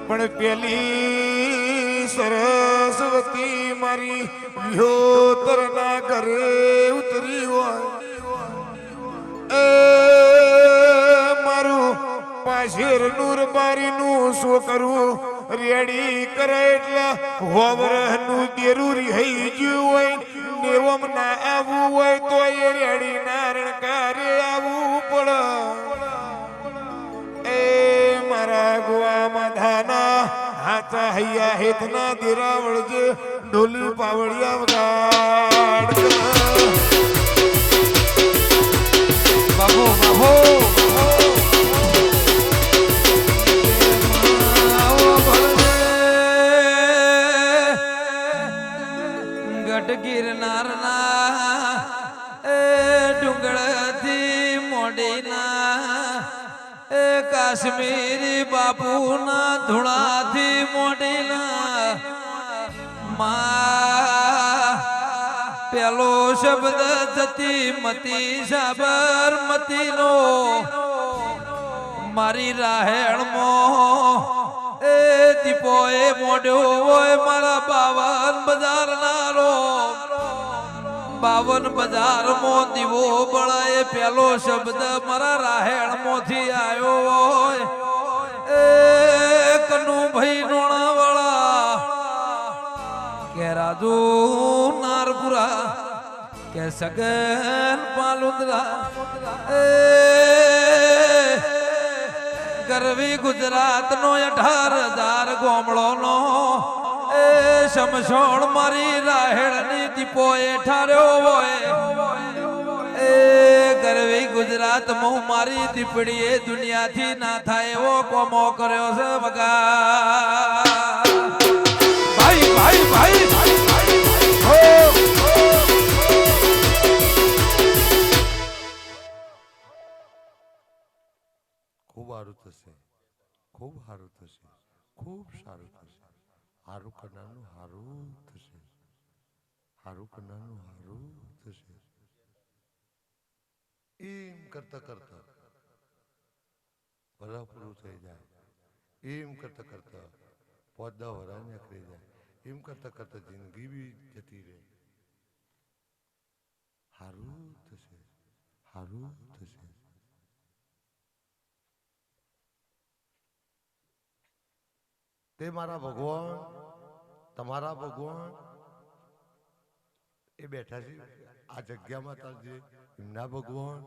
પણ પેલી સરસ્વતી મારી વ્યોતરના ઘરે ઉતરી હોય એ મારું પાછેરનું બારીનું શું કરું રેડી કરે એટલે હોવરનું દેરું રહી ગયું હોય નેવમ ના આવવું હોય તો એ રેડી નારણ કારે આવવું પડે એ મારા ગોવા માધાના હાથા હૈયા હેતના દેરાવળ જે ઢોલી પાવડિયા વગાડ બાબો બાબો ગિરનારના એ ડુંગળથી મોડીના એ કાશ્મીરી બાપુના ધૂળાથી મોડીના મા પેલો શબ્દ જતી મતી સાબરમતીનો મારી રાહેણમો એ દીપો એ મોઢ્યો હોય મારા 52 બજારમાં દીવો બળાય પેલો શબ્દ મારા રાહેણ મોથી આવ્યો હોય એ કનુભાઈ નોણાવાળા કે રાજુ નારપુરા કે સગન પાલુંદરા એ ગરવી ગુજરાતનો 18,000 ગોમળોનો એ શમશોણ મારી રાહેણની દીપો એ ઠાર્યો હોય એ ગરવી ગુજરાતમાં મારી દીપડીએ દુનિયાથી ના થાય એવો કોમો કર્યો છે બગા ભાઈ ભાઈ ભાઈ ખૂબ સારું થશે, ખૂબ સારું થશે, ખૂબ સારું થશે. સારું કરનારનું સારું થશે, સારું કરનારનું સારું થશે. એમ કરતા કરતા વરસ પૂરું થઈ જાય, એમ કરતા કરતા 5-10 વરસ નીકળી જાય, એમ કરતા કરતા જિંદગી બી જતી રહે. સારું થશે, સારું થશે. તે મારા ભગવાન, તમારા ભગવાન એ બેઠા છે આ જગ્યામાં તારજે એમના ભગવાન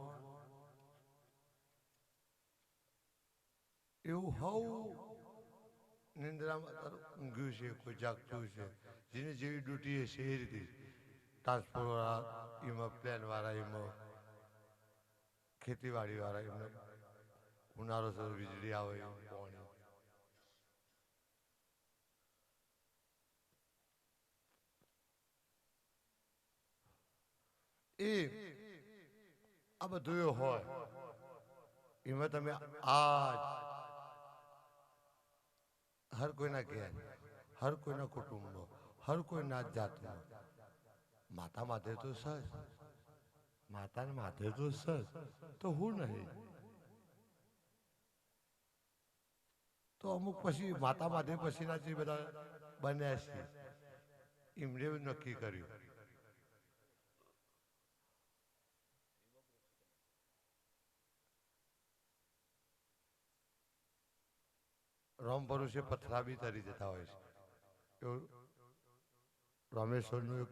એવું હવ નિંદ્રામાં તારું ઊંઘ્યું છે, કોઈ જાગતું છે, જેને જેવી ડ્યુટી છે એ રીતે ટ્રાન્સપોર્ટ એમાં પ્લેન વાળા એમાં ખેતીવાડી વાળા એમને ઉનાળો સર વીજળી આવે પાણી એ આ બધું હોય એમાં તમે આજ હર કોઈના ઘેર, હર કોઈના કુટુંબમાં, હર કોઈના જાતમાં માતા માથે તો સર, માતાને માથે તો સર તો હું નહીં તો અમુક પછી માતા માથે પછીના જે બધા બન્યા છે એમણે નક્કી કર્યું રામ ભરોસે પથરા બી તરી જતા હોય છે. એવું રામેશ્વરનું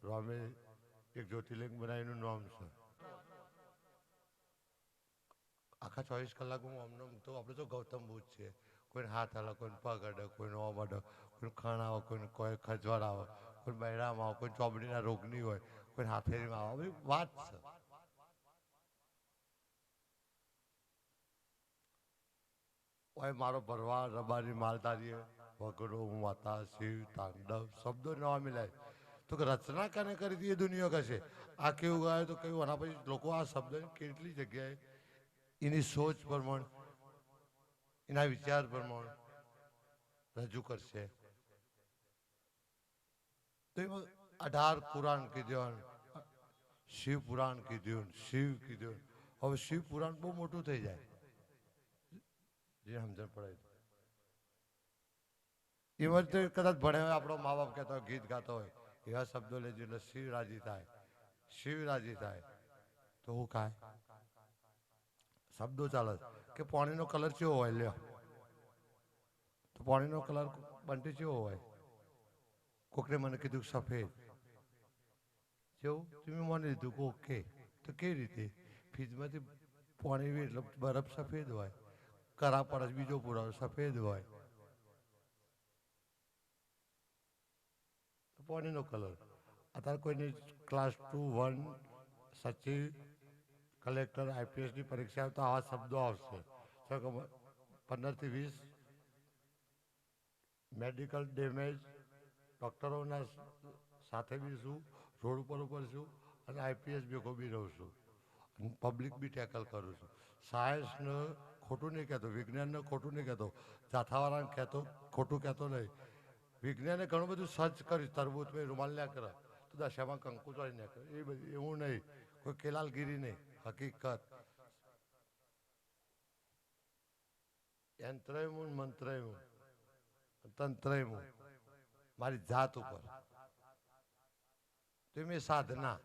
રામે એક જ્યોતિર્લિંગ બનાવીનું નામ છે. આખા 24 કલાકમાં અમને તો આપણે તો ગૌતમ બુદ્ધ છે. કોઈને હાથ હાલે, કોઈને પગ અડે, કોઈને ઓમ અડે, કોઈને ખાણ આવે, કોઈને કોઈ ખજવાળ આવે, કોઈ બૈરામાં આવે, કોઈ ચોબડીના રોગની હોય, કોઈ હાથેરીમાં આવે, બધી વાત છે. ઓય મારો ભરવા રબારી માલધારી વગડો માતા શિવ તાંડવ શબ્દો નવા મિલાય તો કે રચના કને કરી હતી એ દુનિયા કશે આ કેવું ગાય તો કયું આના પછી લોકો આ શબ્દ કેટલી જગ્યાએ એની સોચ પ્રમાણે એના વિચાર પ્રમાણે રજૂ કરશે. તો એમાં 18 પુરાણ કીધું, શિવ પુરાણ કીધું, શિવ કીધું. હવે શિવ પુરાણ બહુ મોટું થઈ જાય જે સમજણ પડે એમાં તો કદાચ ભણ્યા હોય આપણો મા બાપ કહેતા હોય ગીત ગાતો હોય એવા શબ્દો લેજો એટલે શિવ રાજી થાય, શિવ રાજી થાય તો હું કાય શબ્દો ચાલે કે પાણીનો કલર કેવો હોય લ્યો તો પાણીનો કલર બંટી કેવો હોય કોકને મને કીધું સફેદ જેવું તમે મને લીધું કે ઓકે તો કેવી રીતે ફ્રીજમાંથી પાણી બી એટલે બરફ સફેદ હોય કરા પડે બીજો પુરાવો સફેદ હોય પાણીનો કલર અત્યારે કોઈને ક્લાસ 2 1 સચિવ કલેક્ટર આઈપીએસની પરીક્ષા આવે તો આવા શબ્દો આવશે 15 થી 20 મેડિકલ ડેમેજ ડૉક્ટરોના સાથે બી છું રોડ ઉપર છું અને આઈપીએસ ભેગો બી રહું છું અને પબ્લિક બી ટેકલ કરું છું સાયન્સને ખોટું નહીં કહેતો વિજ્ઞાનને ખોટું નહીં કહેતો જાથાવાળાને કહેતો ખોટું કહેતો નહીં વિજ્ઞાને ઘણું બધું સર્ચ કર્યું તરબૂચ મેં રૂમાલ ના કરે તો દશામાં કંકુ ચોરી ના કરે એ બધું એવું નહીં કોઈ કેલાલગીરી નહીં હકીકત યંત્રયમું મંત્રયમું તંત્રયમું મારી જાત ઉપર તો મેં સાધના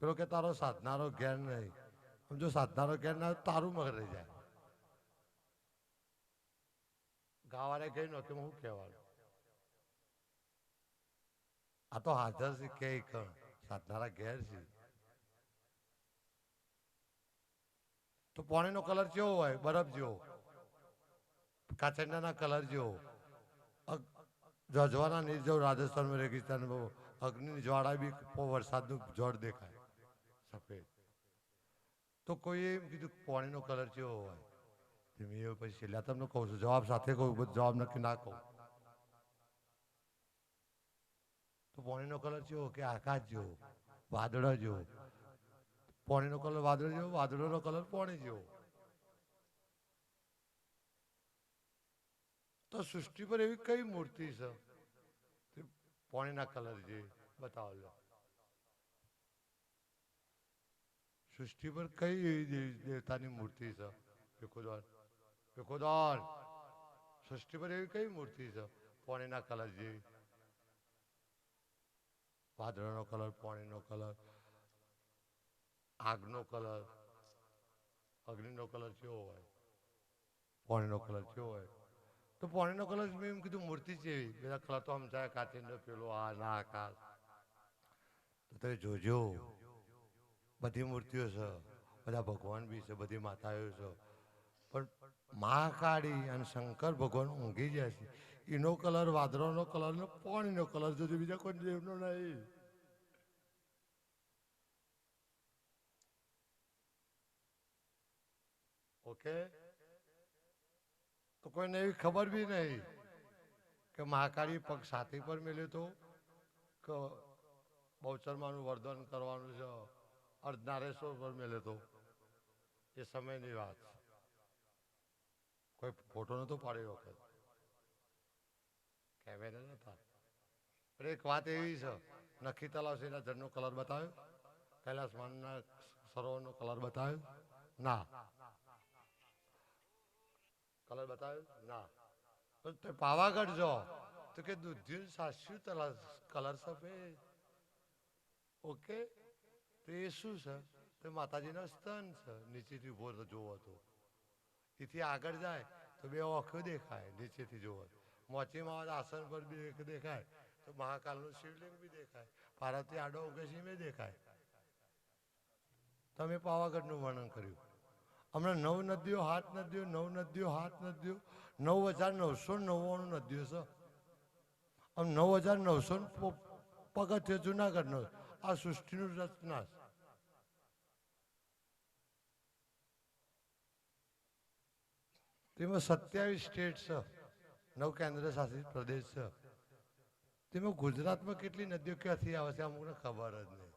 પેલો કે તારો સાધનારો જ્ઞાન નહીં જો સાધનારો જ્ઞાન ના હોય તારું મગર રહી જાય ગાવાને કહી નો કે હું કહેવાનું આ તો હાજર છે કે સાધનારા ઘેર છે તો પાણીનો કલર કેવો હોય બરફ જેવો કાચંડાના કલર જેવો જજવાના નીર જેવું રાજસ્થાનમાં રેગિસ્તાનમાં અગ્નિની જ્વાળા બી વરસાદનું જળ દેખાય સફેદ તો કોઈએ એમ કીધું પાણીનો કલર કેવો હોય મેં એવું પછી છેલ્લા તમને કહું છું જવાબ સાથે કહું બધું જવાબ નક્કી ના કહું તો પાણીનો કલર જેવો કે આકાશ જેવો વાદળા જેવો પાણીનો કલર વાદળ જેવો વાદળોનો કલર પાણી જેવો તો સૃષ્ટિ પર એવી કઈ મૂર્તિ છે પાણીના કલર જે બતાવો લો સૃષ્ટિ પર કઈ એવી દેવતાની મૂર્તિ છે ભેખોદાન સૃષ્ટિ પર એવી કઈ મૂર્તિ છે પાણીના કલર જેવી વાદળનો કલર પાણીનો કલર આગનો કલર અગ્નિનો કલર કેવો હોય પાણીનો કલર કેવો હોય તો પાણીનો કલર મેં એમ કીધું મૂર્તિ છે એવી બધા કલર તો સમજાય કાચિંડો પેલો આ ના આકાશ તો તમે જોજો બધી મૂર્તિઓ છે બધા ભગવાન બી છે બધી માતાઓ છે પણ મહાકાળી અને શંકર ભગવાન ઊંઘી જાય છે એનો કલર વાદળનો કલર ને પાણીનો કલર જોજો બીજા કોઈ દેવનો નહીં ઓકે તો કોઈને એવી ખબર બી નહીં કે મહાકાળી પગ છાતી પર મેલ્યો તો કે બહુચરમાનું વર્ધન કરવાનું છે અર્ધનારેશ્વર પર મેલ્યો તો એ સમયની વાત કોઈ ફોટો નતો પાડ્યો વખત કેમેરા નતા પણ એક વાત એવી છે નખી તલાવ છે એના જળનો કલર બતાવ્યો કૈલાસ માનના સરોવરનો કલર બતાવ્યો ના કલર બતાવ્યો ના તો પાવાગઢ જો તો કે દૂધિયું સાસ્યું કલર સફેદ ઓકે તો એ શું છે તો માતાજીના સ્તન છે નીચેથી ઉભો જોવો તો એથી આગળ જાય તો બે આંખો દેખાય નીચેથી જોવો મોચીમાં આસન પર બી દેખાય તો મહાકાલનું શિવલિંગ બી દેખાય પાર્વતી આડો ઉગેશી બી દેખાય તમે પાવાગઢનું વર્ણન કર્યું હમણાં 9 નદીઓ 7 નદીઓ 9 નદીઓ 7 નદીઓ 9999 નદીઓ છે આમ 9900 પગથિયે જુનાગઢનો આ સૃષ્ટિનું રચના તેમાં 27 સ્ટેટ છે 9 કેન્દ્ર શાસિત પ્રદેશ છે તેમાં ગુજરાતમાં કેટલી નદીઓ ક્યાંથી આવે છે અમુકને ખબર જ નહીં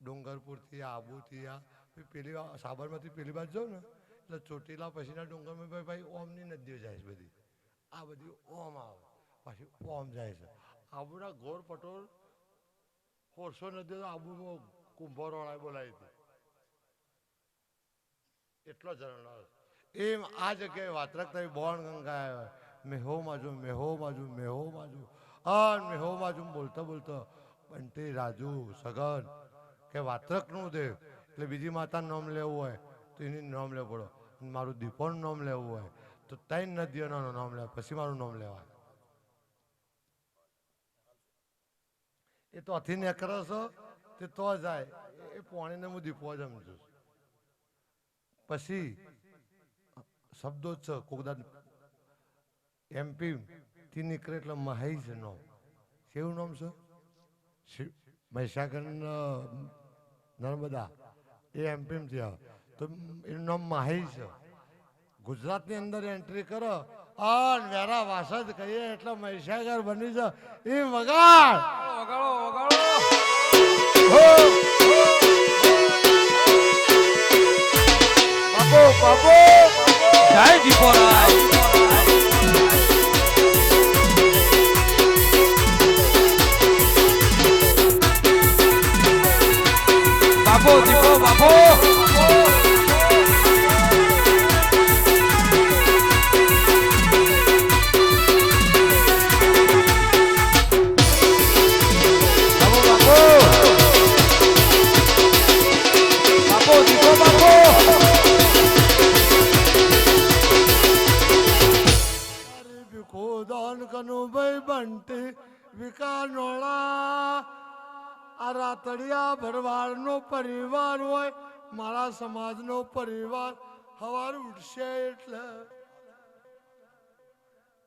ડુંગરપુરથી આબુથી આ પેલી સાબરમતી પેલી બાજુ જાઉં ને એટલે ચોટીલા પછીના ડુંગરમાં ભાઈ ઓમની નદીઓ જાય છે બધી આ બધી ઓમ આવે પાછી ઓમ જાય છે આબુના ગોળ પટોળ 400 નદીઓ આબુમાં કુંભો રોણાએ બોલાવી હતી એટલો ઝરણો એમ આ જગ્યાએ વાત્રક થઈ બોણ ગંગા મેહો માજુ મેહો માજુ મેહો માજુ આ મેહો માજુ બોલતા બોલતા બંટી રાજુ સગન કે વાત્રકનું દેવ એટલે બીજી માતાનું નામ લેવું હોય તો એની નામ લેવું પડો મારું દીપોનું નામ લેવું હોય તો 3 નદીઓનું નામ લેવા પછી મારું નામ લેવાય એ તો અથી નેકરો છો તે તો જાય એ પાણીને હું દીપો જ સમજું છું પછી શબ્દો છે કોકદા એમપી થી નીકળે એટલે મહાઈ છે નામ કેવું નામ છે મહીસાગર નર્મદા એ એમપી થયા તો એનું નામ માહી છે ગુજરાતની અંદર એન્ટ્રી કરો અને વેરા વાસદ કહીએ એટલે મહીસાગર બની છે એ વગાડ વગાડો વગાડો બાપો બાપો જય દીપોરાય બાપો દીપો બાપો કનુભાઈ બંટી વિકાનોળા આ રાતડિયા ભરવાડનો પરિવાર હોય મારા સમાજનો પરિવાર સવાર ઉઠશે એટલે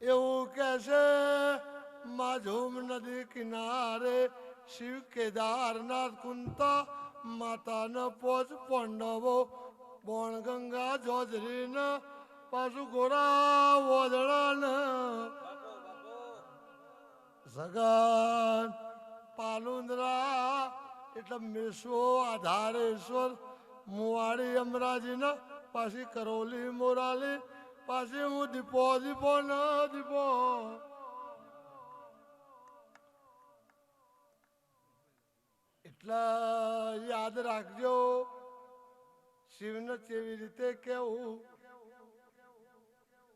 એવું કે છે માધુમ નદી કિનારે શિવ કેદારનાથ કુંતા માતાને પોચ પાંડવો બોણ ગંગા જોજરીને પાછું ગોરા વોદળાને સગન પાલુંદરા એટલે મેસો આધારેશ્વર મુવાડી અમરાજીના પાછી કરોલી મોરાલી પાછી હું દીપો દીપો ન દીપો એટલે યાદ રાખજો શિવને કેવી રીતે કેવું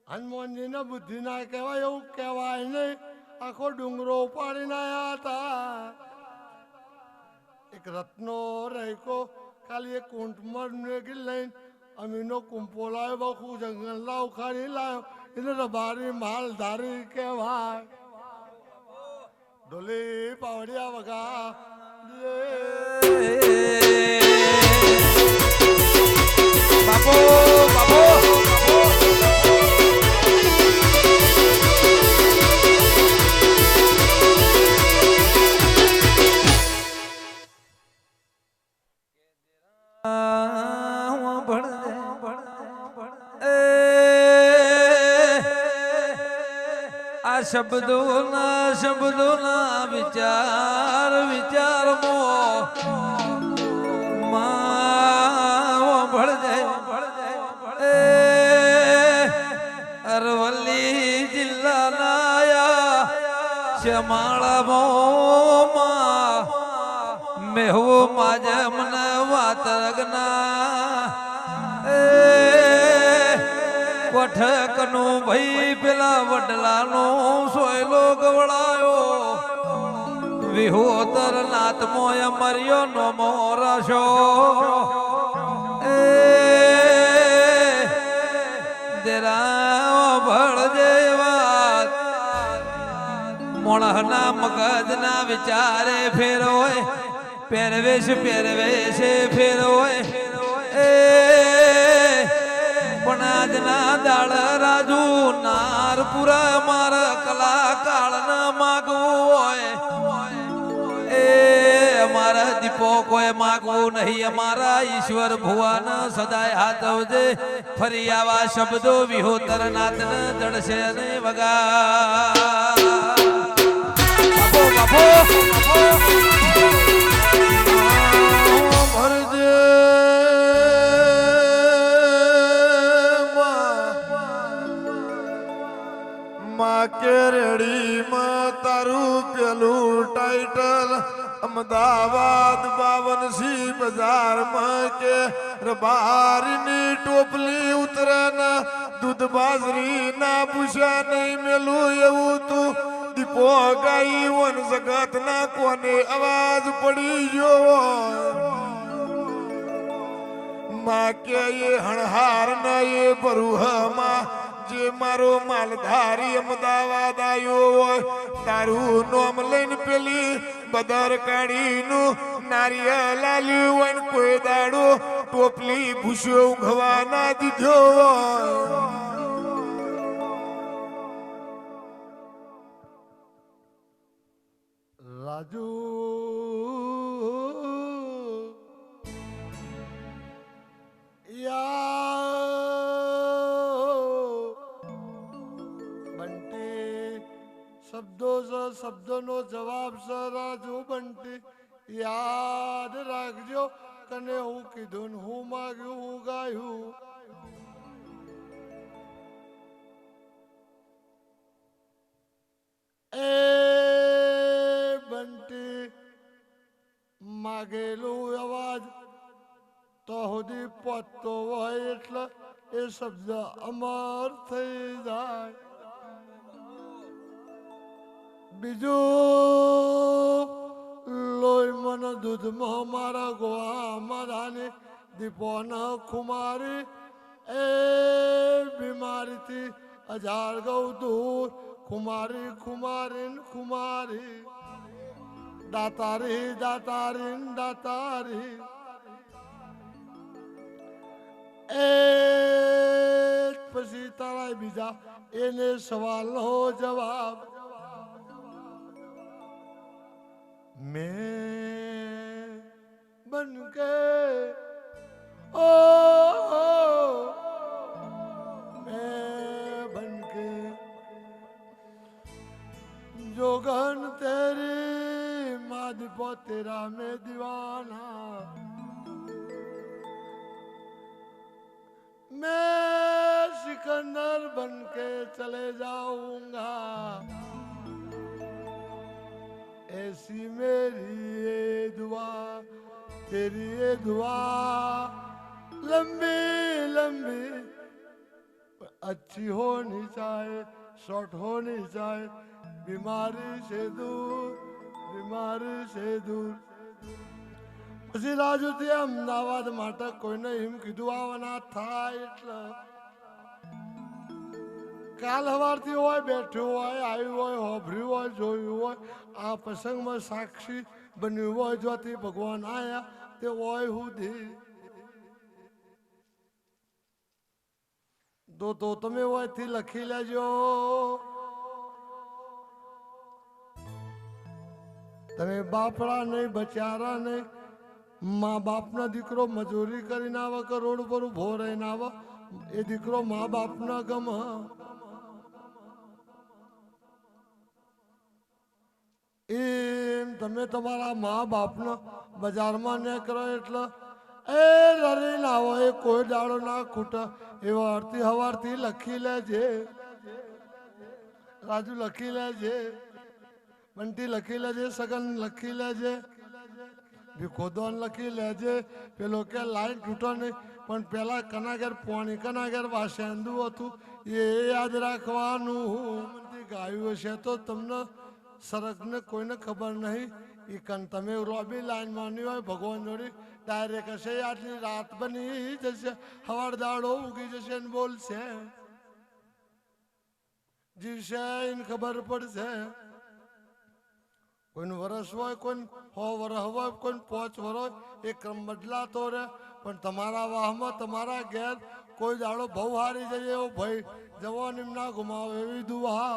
હનુમાનજીને બુદ્ધિ ના કહેવાય એવું કહેવાય નહીં આખો ડુંગરો ઉપાડીને આવ્યા હતા એક રત્નો રહેકો ખાલી એક કુંટમાં મેગી લઈને અમીનો કુંપો લાવ્યો બખું જંગલના ઉખાડી લાવ્યો એને રબારી માલધારી કહેવાય ડોલી પાવડિયા વગા બાપો બાપો આ શબ્દોના વિચાર વિચારમાં ભળજે અરવલ્લી જિલ્લાના શ્યામાળામાં મેહુ માજમને વાતરગના કોઠકનું ભાઈ પેલા વડલાનો સોયલો ગવડાયો વિહોતર નાથમોય મર્યો નો મોરશો દેરા ભળજે વાત મોણહના મગજના વિચારે ફેરવોય પહેરવેશ ફેરવોય પણ આજના દાળ રાજુ નારપુરા મારા કલાકાળ ના માગવું હોય એ અમારા દીપો કોઈ માગવું નહીં અમારા ઈશ્વર ભુવન સદાય હાથવજે ફરી આવા શબ્દો વિહોતર નાથ ને જડશે ને વગા બાપો ભરજે માં કેરડી માં તારું પેલું ટાઈટલ અમદાવાદ 52 બજારમાં કે રબારીની ટોપલી ઉતરે ને દૂધ બાજરી ના પૂછ્યા નહીં મેલું એવું તું દીપો ગાઈ વન જગત ના કોને અવાજ પડી ગયો માં કે એ હણહાર ન એ બરુહમાં જે મારો માલધારી અમદાવાદ આવ્યો હોય તારું નોમ લઈને પેલી બદર કાઢીનું નારિયેળ આલ્યું હોય ને કોઈ દાડો ટોપલી ભૂસ્યો ઊંઘવા ના દીધો હોય રાજુ બંટી શબ્દોનો જવાબ છે રાજુ બંટી યાદ રાખજો કને હું કીધું ને હું માગ્યું હું ગાયું એ બંટી માગેલું અવાજ તો સુધી પહોંચતો હોય એટલે એ શબ્દ અમર થઈ જાય બીજું લોહી મન દૂધમાં મારા ગોવામાં રાની દીપોન ખુમારી એ બીમારીથી હજાર ગૌ દૂર ખુમારી ખુમારી ખુમારી દાતારી દાતારી દાતારી એ પછી તારા બીજા એને સવાલનો જવાબ मैं बन के ओ मैं बन के जोगन तेरी मादपो तेरा मैं दीवाना मैं सिकंदर बन के चले जाऊंगा ऐसी मेरी ये दुआ तेरी ये दुआ लंबी लंबी अच्छी होनी चाहिए शॉर्ट होनी चाहिए बीमारी से दूर પછી રાજુથી અમદાવાદ માટે કોઈને એમ કીધું આવવાના થાય એટલે કાલ સવારથી હોય બેઠું હોય આવ્યું હોય હોભર્યું હોય જોયું હોય આ પ્રસંગમાં સાક્ષી બન્યું હોય જોથી ભગવાન આયા તે હોય સુધી તો તમે હોયથી લખી લેજો તમે બાપડા નહીં બચારા નહીં મા બાપના દીકરો મજૂરી કરીને આવે કે રોડ પર ઉભો રહીને આવે એ દીકરો મા બાપના ગમ એમ તમે તમારા મા બાપનો બજારમાં ન કરો એટલે એ લડી ના હોય કોઈ દાડો ના ખૂટે એવા અર્થી હવારથી લખી લેજે રાજુ લખી લેજે બંટી લખી લેજે સગન લખી લેજે ભીખોદોન લખી લેજે પેલો કે લાઈન તૂટો નહીં પણ પેલા કનાગર પોણી કનાગર વાસેંદુ હતું એ યાદ રાખવાનું મંદી ગાયું હશે તો તમને સરગને કોઈને ખબર નહીં એ કન તમે રોબી લાઈન માની હોય ભગવાન જોડી ડાયરેક્ટ હશે આટલી રાત બની જશે હવાર દાડો ઉગી જશે ને બોલશે જીવશે એને ખબર પડશે કોઈનું વરસ હોય કોઈ 100 વર્ષ હોય કોઈ 5 વર્ષ હોય એ ક્રમ બદલાતો રહે પણ તમારા વાહમાં તમારા ઘેર કોઈ દાડો બહુ હારી જાય એવો ભાઈ જવાન એમ ના ગુમાવે એવી દુઆ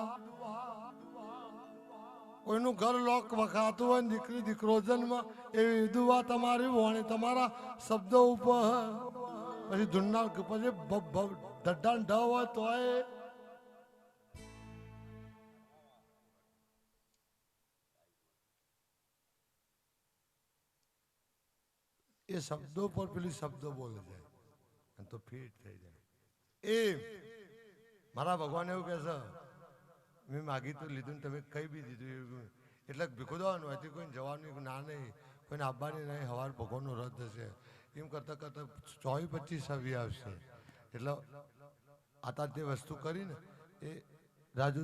કોઈનું ઘર લોક વખાતું હોય દીકરી દીકરો જન્મ એવી દુઆ તમારી વોણી તમારા શબ્દો ઉપર પછી ધૂનના પછી ધડ્ડા ઢ હોય તો એ શબ્દો પર પેલી શબ્દો બોલે જાય અને તો ફિટ થઈ જાય એ મારા ભગવાન એવું કહે છે મેં માગી તો લીધું ને તમે કઈ બી દીધું એટલે ભીખુદાવાનું હોય કોઈને જવાનું ના નહીં કોઈને આવવાની નહીં હવાર ભગવાનનો રદ થશે એમ કરતાં કરતાં 24-25 આવી આવશે એટલે આ તે વસ્તુ કરી ને એ રાજુ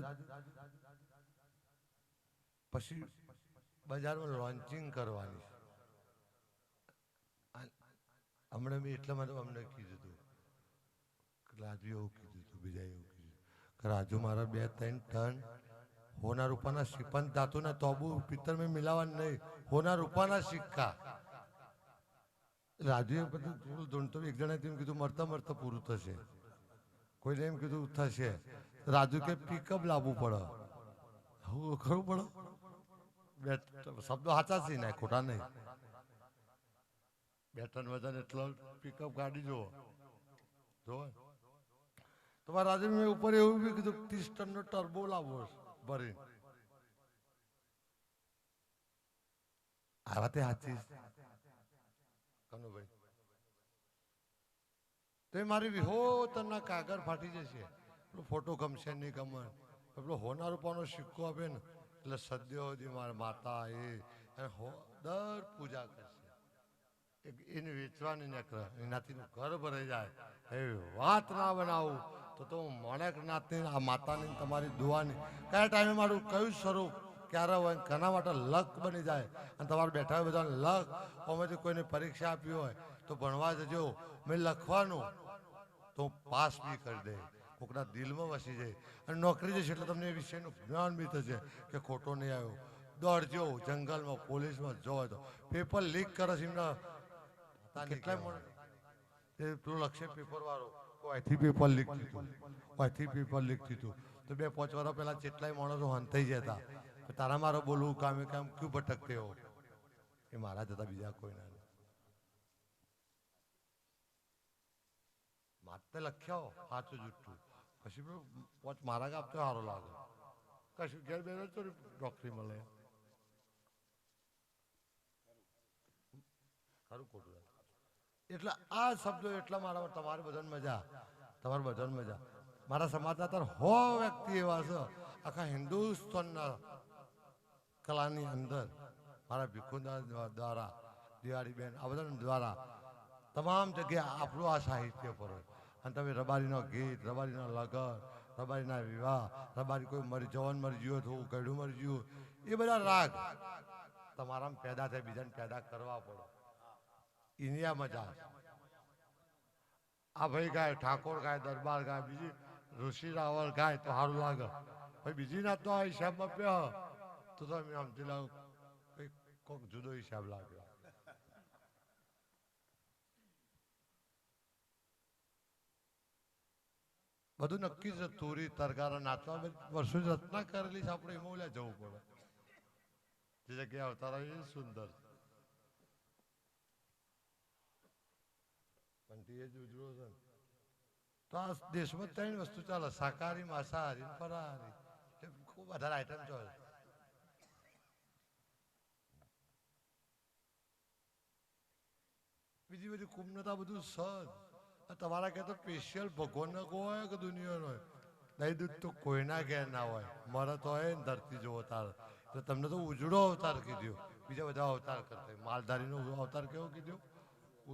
પછી બજારમાં લોન્ચિંગ કરવાની હમણાં મેં એટલા માટે અમને કીધું હતું રાજુ એવું કીધું હતું બીજા એવું કીધું કે રાજુ મારા 2-3 ટન હોના રૂપાના સિપંત ધાતુના તોબુ પિત્તર મેં મિલાવા નહીં હોના રૂપાના સિક્કા રાજુએ બધું ધૂણતો એક જણાએ તેમ કીધું મરતા મરતા પૂરું થશે કોઈને એમ કીધું થશે રાજુ કે પિકઅપ લાવવું પડે ખરું પડે શબ્દો સાચા છે ને ખોટા નહીં 2 ટન વજન એટલો પિકઅપ ગાડી જુઓ તો મારા રાજુ મેં ઉપર એવું બી કીધું 30 ટનનો ટર્બો લાવવો ભરીને આ વાતે સાચી કનુભાઈ તો મારી વિહો તના કાગળ ફાટી જશે ફોટો ગમશે નહીં ગમે પેલો હોના રૂપાનો સિક્કો આપે ને એટલે સદ્યો સુધી મારા માતા એ દર પૂજા કરશે એને વેચવાની નીકળે એનાથી ઘર ભરાઈ જાય એ વાત ના બનાવું તો મોણેક નાથની આ માતાની તમારી દુઆની કયા ટાઈમે મારું કયું સ્વરૂપ ક્યારે હોય ઘણા માટે લક બની જાય અને તમારે બેઠા હોય બધા લક આમાંથી કોઈને પરીક્ષા આપી હોય તો ભણવા જજો મેં લખવાનું તો પાસ બી કરી દે કોકના દિલમાં વસી જાય અને નોકરી જશે એટલે તમને એ વિષયનું જ્ઞાન બી થશે કે ખોટો નહીં આવ્યો દોડજો જંગલમાં પોલીસમાં જો તો પેપર લીક કરે છે એમના કેટલાય એ પેલું લક્ષે પેપર વાળો અહીંથી પેપર લીક થયું અહીંથી પેપર લીક થયું તો 2-5 વર્ષ પહેલા કેટલાય માણસો હંતાઈ જતા તારા મારો બોલવું કામે કામ ક્યું ભટકતે હો એ મારા જતા બીજા કોઈ ના માતે લખ્યો સાચું જુઠ્ઠું પછી પોચ મારા ગામ તો સારો લાગે કશું ઘેર બે તો નોકરી મળે ખરું ખોટું એટલે આ શબ્દો એટલા મારા તમારે બધાને મજા તમારે બધાને મજા મારા સમાજના તાર 100 વ્યક્તિ એવા છે આખા હિન્દુસ્તાનના કલાની અંદર મારા ભીખુદાસ દ્વારા દિવાળીબેન આ બધા દ્વારા તમામ જગ્યાએ આપણું આ સાહિત્ય પર અને તમે રબારીનો ગીત રબારીનો લગન રબારીના વિવાહ રબારી કોઈ જવાન મરી ગયો તો ગયડું મરી ગયું એ બધા રાગ તમારામાં પેદા થાય બીજાને પેદા કરવા પડે ઇન્ડિયા મજા આ ભાઈ ગાય ઠાકોર ગાય દરબાર ગાય બીજી ઋષિ રાવલ ગાય તો સારું લાગે ભાઈ બીજી ના તો આ હિસાબમાં પે તો તમે સમજી લાવ કોઈક જુદો હિસાબ લાગે બધું નક્કી છે તુરી તરકારા નાચવા વર્ષો રચના કરેલી છે આપણે એમાં ઓલા જવું પડે જે જગ્યાએ અવતાર એ સુંદર પણ એ જ ઉજળો છે તો આ દેશમાં 3 વસ્તુ ચાલે શાકાહારી માંસાહારી ફરાહારી ખૂબ વધારે આઈટમ ચાલે બીજી બધી કુમનતા બધું સજ તમારા ઘેર તો સ્પેશિયલ ભગવાનનો હોય કે દુનિયાનો હોય દહીં દૂધ તો કોઈના ઘેર ના હોય મરત હોય ને ધરતી જેવો અવતાર એટલે તમને તો ઉજળો અવતાર કીધો બીજા બધા અવતાર કરતા માલધારીનો અવતાર કેવો કીધો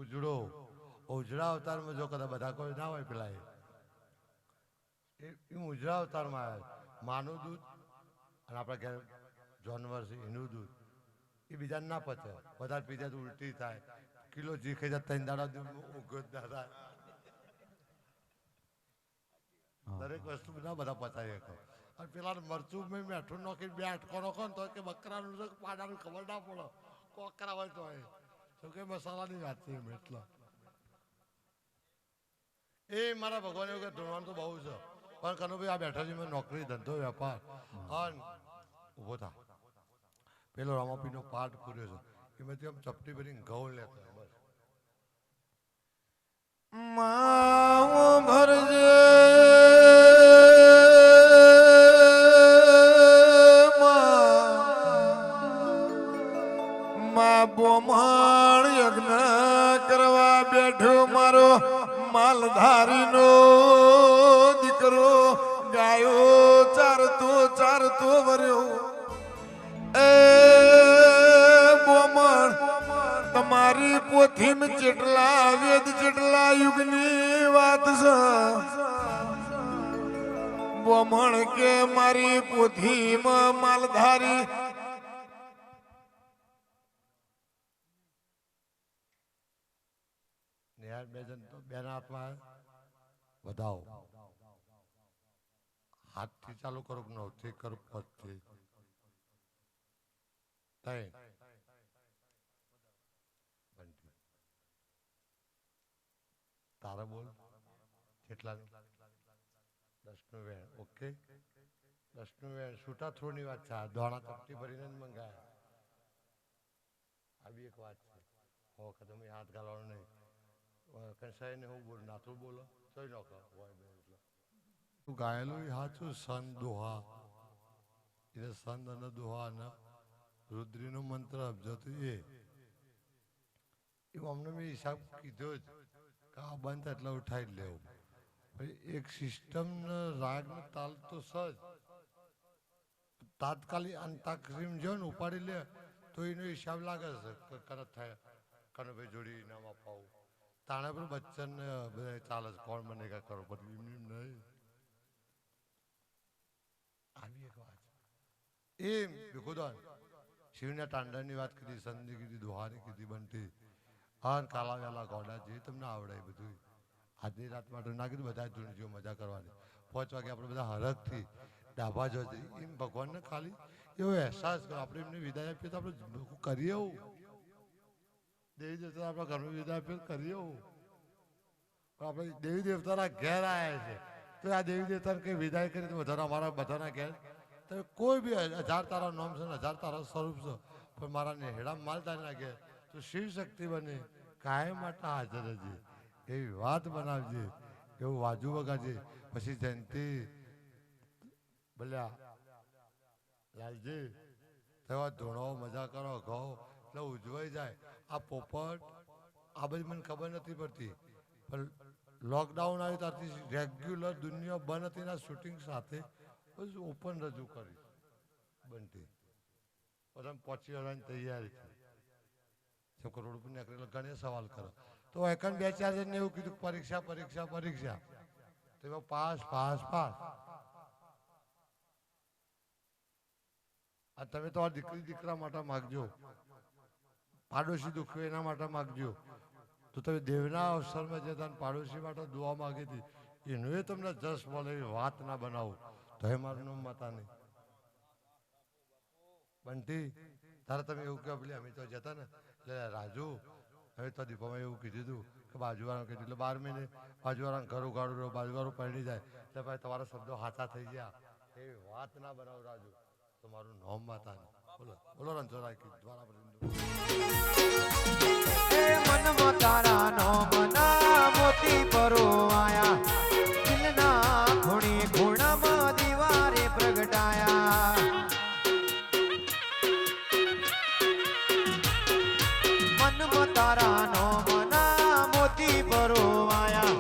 ઉજળો ઉજળા અવતારમાં જો કદાચ બધા કોઈ ના હોય પેલા એ ઉજળા અવતારમાં આવે માનું દૂધ અને આપણા ઘેર જાનવર છે એનું દૂધ એ બીજાને ના પચે વધારે પીધા તો ઉલટી થાય કિલો જી ખાઈ જાય 3 દાડા ઉગત ના થાય દરેક વસ્તુ ના બધા પચાવી શકો અને પેલા મરચું મેં મેઠું નાખી 2 અટકો નાખો ને તો કે બકરાનું છે પાડાનું ખબર ના પડે કોકરા હોય તો શું કે મસાલાની વાત છે એટલા એ મારા ભગવાન એવું કે ધોવાનું તો બહુ છે પણ કનુભાઈ આ બેઠા છે મેં નોકરી ધંધો વેપાર અને ઊભો થા પેલો રામાપીનો પાઠ પૂર્યો છે એમાંથી આમ ચપટી ભરીને ઘઉં લેતો બસ માવો ભરજે મા બોમાણ યજ્ઞ કરવા બેઠો મારો માલધારીનો દીકરો ગાયો ચારતો વર્યો એ બોમણ તમારી પોથીમાં જેટલા વેદ જેટલા યુગની વાત છે મણ કે મારી પોથીમાં માલધારી નિહાર બે જણ તો બેના હાથમાં વધાવો હાથથી ચાલુ કરો કે નવથી કરો પદથી તઈ બંટી તારા બોલ કેટલા 10નું વેણ ઓકે 10નું વેણ છૂટા થ્રોની વાત છે દોણા ચપટી ભરીને જ મંગાયા આ બી એક વાત છે હો કે તમે હાથ ગાળવાનો નહીં કંસાઈ ને હું બોલ નાથું બોલો જોઈ નાખો હોય બે એટલે તું ગાયેલું એ હાચું સંત દોહા એટલે સંત અને દોહા અને રુદ્રીનો મંત્ર આપજો તું એ અમને મેં હિસાબ કીધો જ કે આ બંધ એટલે ઉઠાઈ જ લેવું એક સિસ્ટમ રાગ ને તાલ તો સજ તાત્કાલિક અંતાક્ષરીમ જો ને ઉપાડી લે તો એનો હિસાબ લાગે છે કરત થાય કનભાઈ જોડી નામ અપાવું તાણે પણ બચ્ચન બધા ચાલે છે કોણ મને કાંઈ કરો પણ એમ નહીં આવી એક વાત એમ ભીખુદાન શિવના તાંડવની વાત કરી સંધિ કીધી દોહાની કીધી બંટી હા કાલા વેલા ગોડા જે તમને આવડે એ બધું આજની રાત માટે ના કીધું બધા ધૂણજીઓ મજા કરવાની 5 વાગે આપણે બધા હરખથી ડાભા જો એમ ભગવાનને ખાલી એવો અહેસાસ કરો આપણે એમને વિદાય આપીએ તો આપણે કરીએ એવું દેવી દેવતા આપણા ઘરમાં વિદાય આપીએ કરીએ એવું પણ આપણે દેવી દેવતાના ઘેર આવ્યા છે તો આ દેવી દેવતાને કંઈ વિદાય કરી તો બધાના અમારા બધાના ઘેર તો કોઈ બી 1000 તારા નામ છે ને 1000 તારા સ્વરૂપ છે પણ મારા નેહડા માલધારીના ઘેર તો શિવ શક્તિ બને કાયમ માટે હાજર હજી એવી વાત બનાવજે એવું વાજુ વગાડજે પછી જયંતિ બોલ્યા લાલજી તેવા ધૂણો મજા કરો ઘઉ એટલે ઉજવાઈ જાય આ પોપટ આ બધી મને ખબર નથી પડતી પણ લોકડાઉન આવ્યું ત્યારથી રેગ્યુલર દુનિયા બંધ હતી ના શૂટિંગ સાથે બધું ઓપન રજૂ કરી બનતી બધા પહોંચી વળવાની તૈયારી છે કરોડ ઉપર નીકળેલો ઘણા સવાલ કરો તો એકન 2-4 જણને એવું કીધું પરીક્ષા પરીક્ષા પરીક્ષા તો એમાં પાસ પાસ પાસ આ તમે તો આ દીકરી દીકરા માટે માગજો પાડોશી દુખ્યું એના માટે માગજો તો તમે દેવના અવસરમાં જતા પાડોશી માટે દુઆ માગી હતી એનું એ તમને જસ મળે એવી વાત ના બનાવું તો એ મારું નામ માતા નહીં બંટી તારે તમે એવું કહો પેલી અમે તો જતા ને એટલે રાજુ હવે તો દીપામાં એવું કીધું હતું કે બાજુવાળા કીધું એટલે 12 મહિને બાજુવાળા ઘર ઉગાડું રહ્યો બાજુવાળું પરણી જાય એટલે ભાઈ તમારા શબ્દો સાચા થઈ ગયા એવી વાત ના બનાવું રાજુ તો મારું નામ માતા નહીં બોલો બોલો રણછોડરાય દ્વારા મનમાં તારા નોમના મોતી પરો આયા દિલના ખૂણે ખૂણામાં દીવારે પ્રગટાયા મનમાં તારા નોમના મોતી પરો આયા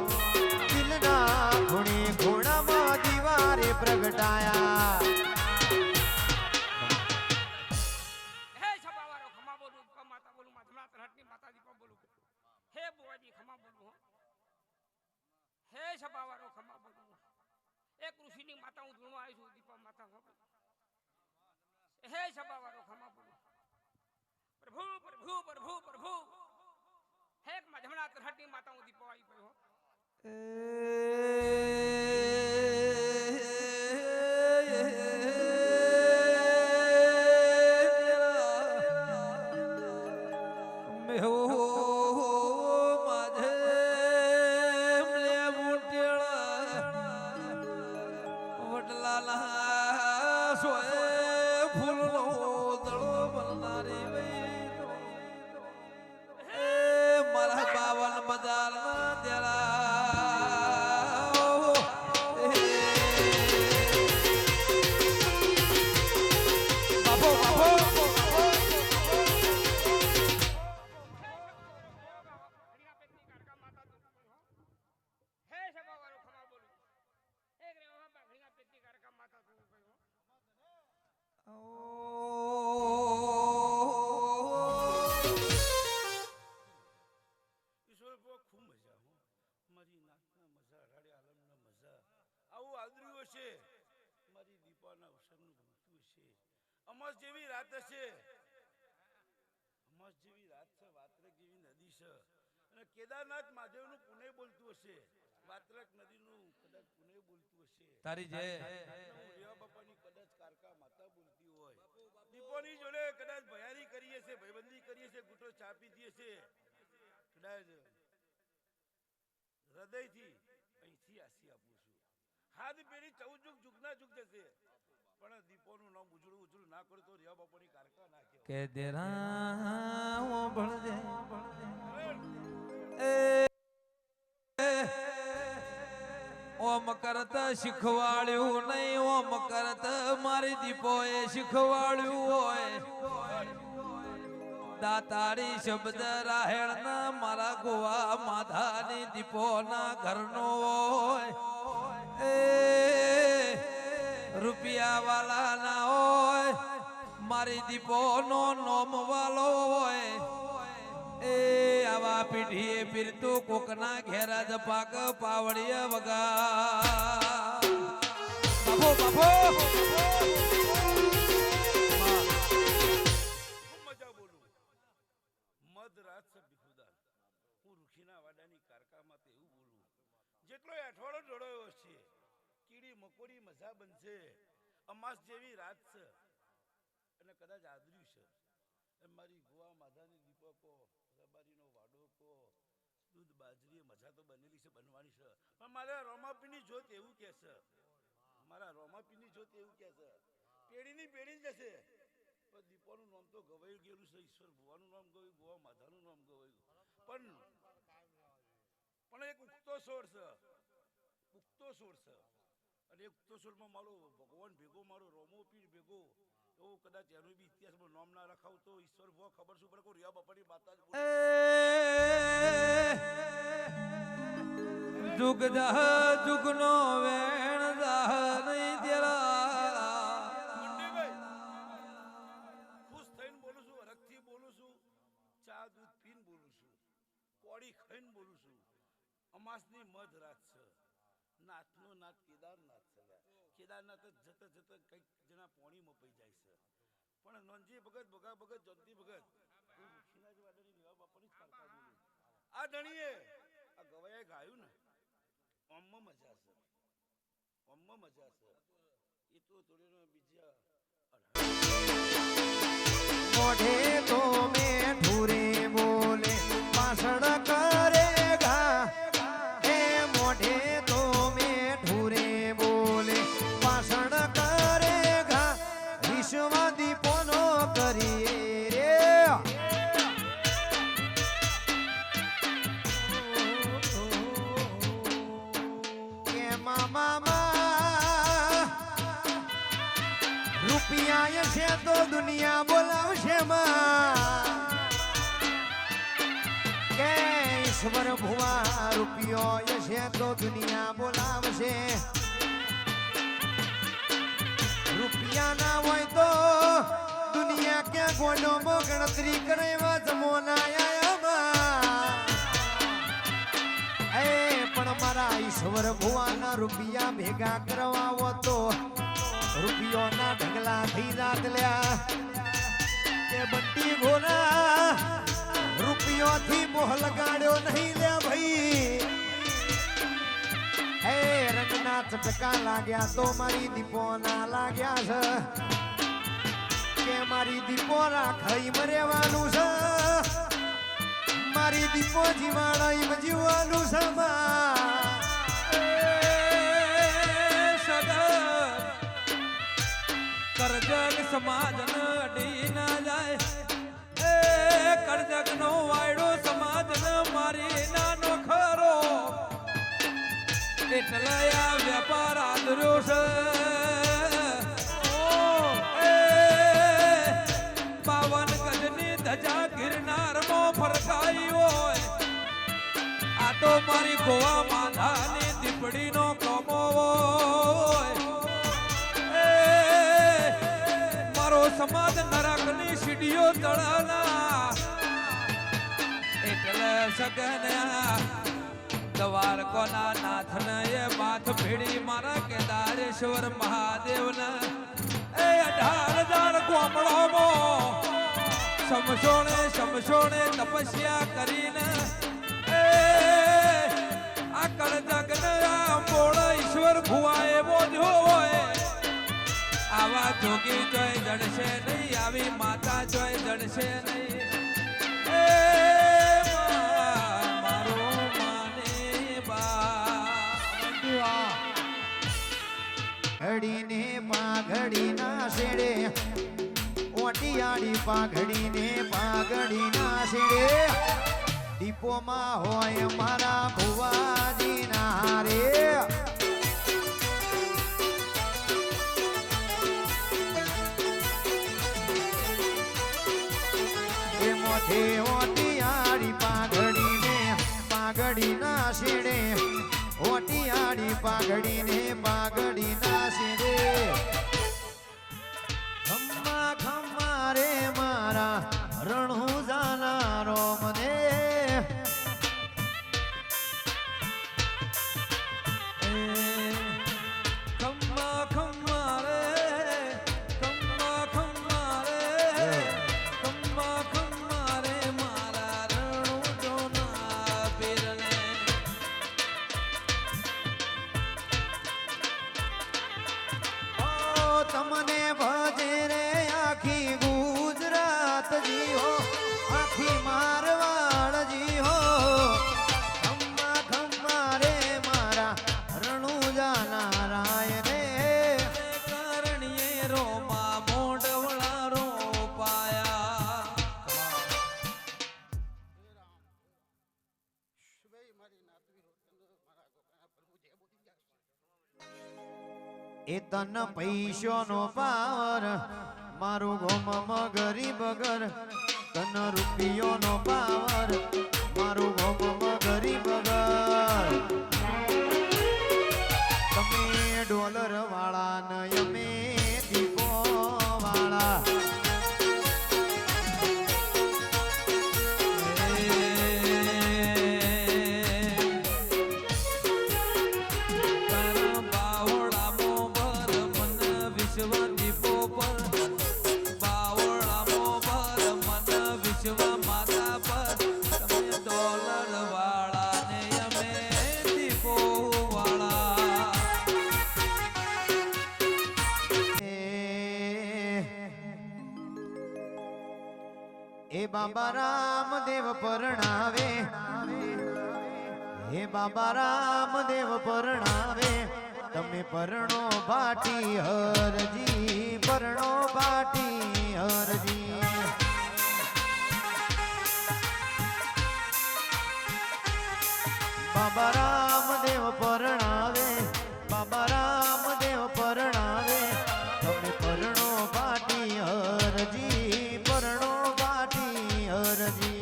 દિલના ખૂણે ખૂણામાં દીવારે પ્રગટાયા હે બુવાજી ખમા બોલું હે સભાવાળો ખમા બોલું એક ઋષિની માતા હું ધૂણવા આવી છું દીપા માતા હે સભાવાળો ખમા બોલું પ્રભુ પ્રભુ પ્રભુ પ્રભુ હે મધમણા તરહટની માતા હું દીપો આવી ગયો અમાસ જેવી રાત હશે, અમાસ જેવી રાત છે, વાત્રક જેવી નદી છે, અને કેદારનાથ મહાદેવનું પુણ્ય બોલતું હશે, વાત્રક નદીનું કદાચ પુણ્ય બોલતું હશે, તારી જય રેવા બાપાની કદાચ કારકા માતા બોલતી હોય, દીપોની જોડે કદાચ ભયારી કરી હશે, ભાઈબંધી કરી હશે, ગુટો ચા પીધી હશે, કદાચ હૃદયથી અહીંથી આસી આપું છું. હાથ પેઢી 14 જુગ જુગના જુગ જશે, પણ દીપોનું નામ ઉજળું ઉજળું ના કરું તો રેવા બાપાની કારકા ના કહેવાય. કે દેરા ઓ ભળજે ઓમ કરત શીખવાડ્યું નહીં, ઓમ કરત મારી દીપોએ શીખવાડ્યું હોય. દાતારી શબ્દ રાહેણ ના મારા ગોવા માધાની દીપો ના ઘરનો હોય. એ રૂપિયા વાલા ના હોય, મારી દીપો નો નોમ વાલો હોય. એ આવા પીઢીએ પીરતું કોકના ઘેરા જ પાક પાવડીએ વગા. બાપો બાપો મજા બોલું મધ રાત છે ભીખુદાન, હું રૂખીના વાડાની કારકામાં તો એવું બોલું, જેટલો અઠવાડો ઢોળાયો છે, કીડી મકોડી મજા બનશે. અમાસ જેવી રાત છે અને કદાચ આદર્યું છે, એમ મારી ગોવા માધાની દીપકો રબારીનો વાડો કો દૂધ બાજરી મજા તો બનેલી છે, બનવાની છે, પણ મારા રોમાપીની જોત એવું કહે છે, મારા રોમાપીની જોત એવું કહે છે, પેઢીની પેઢી જ જશે, પણ દીપોનું નામ તો ગવાઈ ગયેલું છે, ઈશ્વર ભુવાનું નામ ગવાયું, ગોવા માધાનું નામ ગવાયું, પણ એક ઉગતો સોળ છે, ઉગતો સોળ છે, અને એક ઉગતો સોળમાં મારો ભગવાન ભેગો, મારો રોમો પીર ભેગો, એવું કદાચ એનું બી ઇતિહાસમાં નામ ના રખાવ તો ઈશ્વર ભુવા ખબર શું પડે, કોઈ રિયા બાપાની માતા જ જુગ જહ જુગનો વેણ જહ નહીં તેરા. ખુશ થઈને બોલું છું, હરખથી બોલું છું, ચા દૂધ પીને બોલું છું, કોડી ખાઈને બોલું છું. અમાસની મધ રાત છે, નાથનો નાથ કેદારનાથ છે, કેદારનાથ જ જતા જતા કંઈક જણા પોણી મપાઈ જાય છે, પણ નોંજી ભગત ભગા ભગત જંતી ભગત હું ઋષિના જ વાડાની રેવા બાપાની જ કારકા બોલું. આ ધણીએ આ ગવાએ ગાયું ને, ઓમમાં મજા છે, ઓમમાં મજા છે, એ તો થોડીનો બીજા મોઢે તો મેં ઠુરે બોલે પાછળ કરેગા. એ મોઢે તો મેં ઠુરે બોલે પાછળ કરેગા. વિશ્વ દીપોનો કરીએ રે કે મામા રૂપિયા છે તો દુનિયા બોલાવશે માં. કે ઈશ્વર ભુવા રૂપિયો છે તો દુનિયા બોલાવશે. રૂપિયા ના હોય તો દુનિયા ક્યાં ગોડોમાં ગણતરી કરે એવા જમોના આયામાં. એ પણ મારા ઈશ્વર ભુવાના રૂપિયા ભેગા કરવા આવો તો રૂપિયોના ઢગલા થઈ જાત લ્યા. કે બંટી ઘોડા રૂપિયોથી મોહ લગાડ્યો નહીં લે ભાઈ. હે રંગના ચટકા લાગ્યા તો મારી દીપો ના લાગ્યા છે, કે મારી દીપો રાખઈ મરેવાનું છે, મારી દીપો જીવાડા જીવવાનું છે માં. કરજગ સમાજ ન અડી ના જાય. એ કરજગ નો વાયડો સમાજ ન મારી નાનો ખરો, એટલે આ વેપાર આદર્યો છે. એ 52 ગજની ધજા ગિરનારમાં ફરકાઈ હોય, આ તો મારી ગોવા માધાની દીપડીનો કોમો હોય. મારો સમાજ નરકની સીડીઓ તળાના, એટલે સગન્યા દ્વારકોના નાથને એ માથ ભીડી મારા કેદારેશ્વર મહાદેવને એ 18,000 સમસોણે તપસ્યા કરીને એ આ કળજગના બોળ ઈશ્વર ભુવાએ બોલ્યો હોય આવા જોગી જોઈ જડશે નહીં આવી માતા જોઈ જડશે નહીં એ મારો માને બા ઘડીને પાઘડીના શેડે ઓટિયાળી પાઘડીને પાઘડીના શેડે દીપોમાં હોય મારા ભુવાજીના હારે એમાંથી ઓટિયાળી પાઘડીને પાઘડીના શેડે ઓટિયાળી પાઘડીને પાઘડીના શેડે ખમ્મા ખમ્મા રે મારા રણુ જાનારો મને ખમ્મા ખમ્મા રે ખમ્મા ખમ્મા રે ખમ્મા ખમ્મા રે મારા રણુ જોના પીરને ઓ તમને ભજે રે આખી ગુજરાત જીઓ આખી મારવાડ જીઓ ખમ્મા ખમ્મા રે મારા રણુજા નારાય રે કરણીએ રોમા મોઢવળા રો પાયા એ તન પૈસો નો પાવર મારું ગોમ ગરીબ ઘર તન રૂપિયો નો પાવર મારું ગોમ ગરીબ ઘર તમે ડોલર વાળા ને અમે દીપો વાળા તારા બાવળામો ભર મન વિશ્વ દીપો પર બાવળામો ભર મન વિશ્વ માતા પર તમે ડોલર વાળા ને અમે દીપો વાળા એ બાબા રામદેવ પરણાવે હે બાબા રામદેવ પરણાવે તમે પરણો ભાટી હરજી પરણો ભાટી હરજી બાબા રામદેવ પરણાવે બાબા રામદેવ પરણાવે તમે પરણો ભાટી હરજી પરણો ભાટી હરજી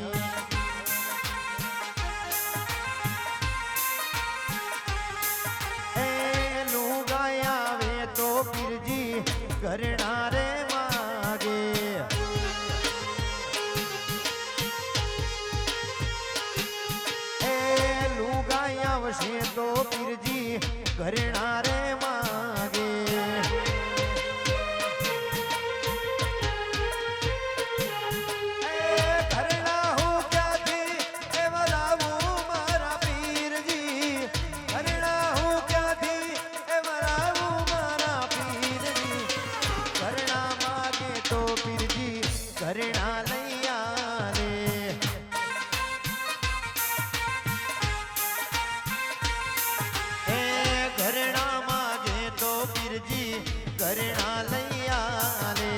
એ લુગાય આવે તો પીરજી ઘરણા રે માગે એ લુગાય આવશે તો પીરજી ઘરણા રે માગે ઘરણા હું ક્યાંથી એ વરાવું મારા પીરજી ઘરણા હું ક્યાંથી એ વરાવું મારા પીરજી ઘરણા માગે તો પીરજી ઘરણા લઈ આવે એ ઘરણા માગે તો પીરજી ઘરણા લઈ આવે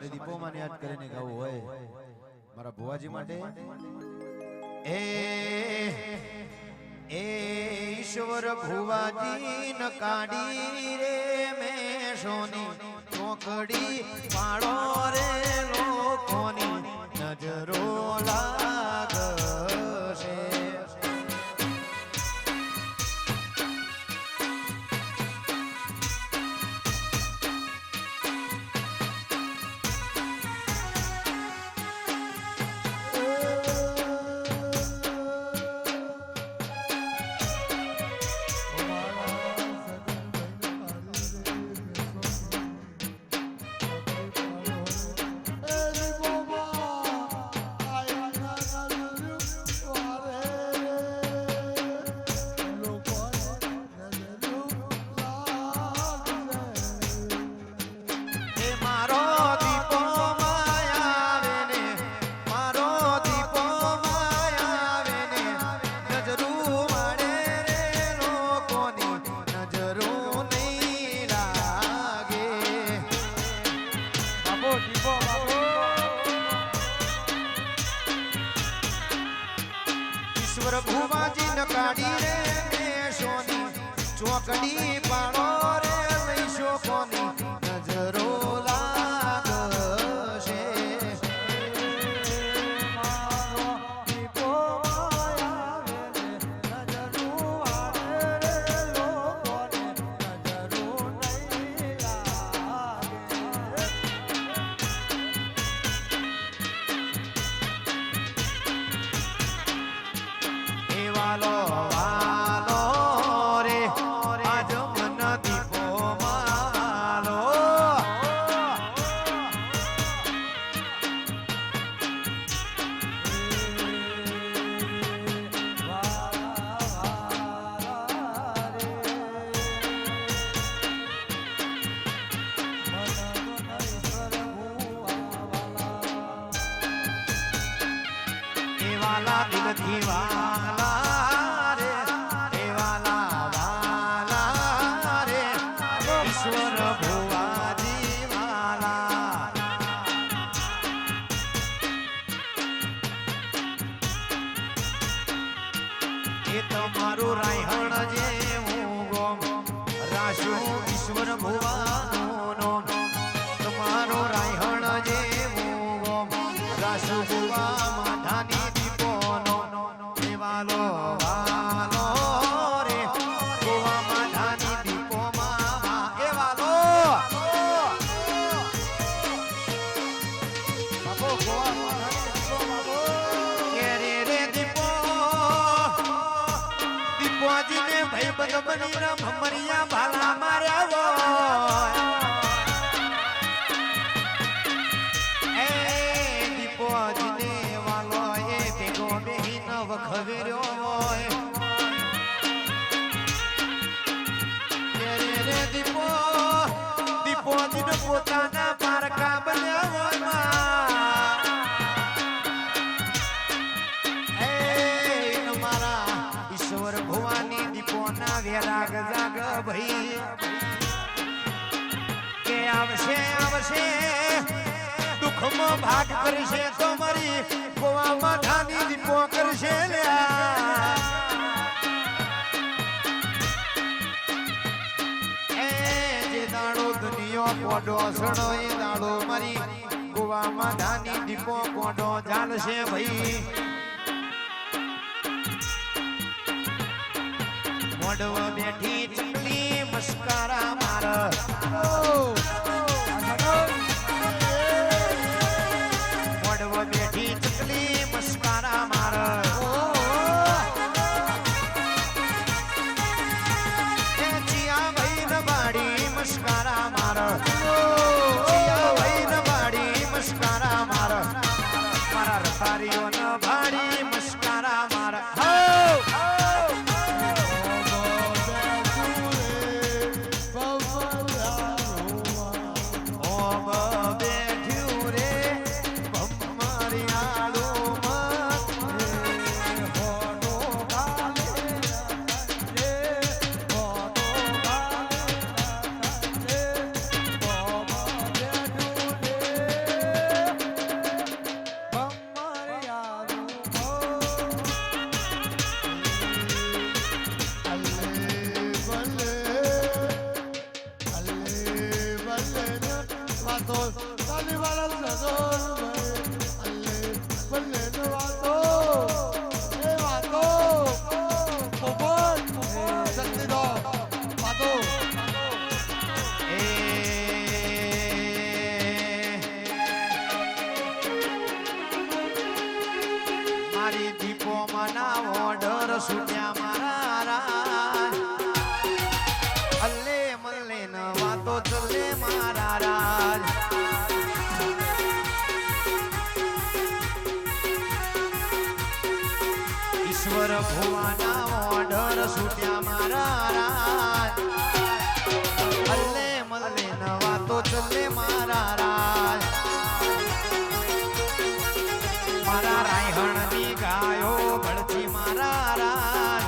મારે દીપોમાં યાદ કરીને ગાવું હોય મારા ભુવાજી માટે એ ઈશ્વર ભુવાજી ન કાઢી રે મેં સોની ચોકડી પાડો રે લોકોની નજરો લાગશે ઈશ્વર ભુવાજી ન કાઢી રે મેં સોની ચોકડી પાડો રે લઈશો કોની નજરો લાગશે મારો દીપો આવે રે નજરો આવે રે લોકોને નજરો નહીં લાગે વાલો વાલો રે આજ મન દીપો માલો વાલા દિલથી વાલા રે એ વાલા વાલા રે ઈશ્વર ભુવાજી વાલા એ તમારું રાયહણ જેવું ગોમ રાશું ઈશ્વર ભુવાનું તમારું રાયહણ જેવું ગોમ રાશુ ભુવા માધાની વાલો વાલો રે ગોવા માધાની દીપો મામા એ વાલો બાબો ગોવા માધાની દીપો બાબો કે રે દીપો દીપોજીને ભાઈ બંધ બનીને ભમરિયા ભાલા માર્યા હોય એ દીપોજીને વાલો એ ભેગો બેહીન વખવેર્યો હોય રે દીપો દીપોજીને પોતાના પારકા બન્યા હોય એ મારા ઈશ્વર ભુવાની દીપોના વેરાગ જાગ ભાઈ કે આવશે આવશે દુઃખમાં ભાગ કરશે તો મારી ગોવા માધાની દીપો કરશે એ જે દાડો દુનિયો કોડો સણો એ દાડો મારી ગોવા માધાની દીપો કોડો ચાલશે ભાઈ મોડવ બેઠી ચકલી મસ્કારા માર મોડવ બેઠી ચકલી મસ્કારા માર ચિયા ભાઈ ન બાડી મસ્કારા માર ચિયા ભાઈ ન બાડી મસ્કારા માર મારા રતારીઓ ન બાડી મસ્કારા માર મારી દીપો માના ઓર્ડર છૂટ્યા મારા રાજ અલ્લે મલ્લે ન વાતો ચલે મારા રાજ ઈશ્વર ભુવાના ઓર્ડર છૂટ્યા મારા રાજ અલ્લે મલ્લે ન વાતો ચલે મારા રાજ મારા રાયહણની ગાયો ભળતી મારા રાજ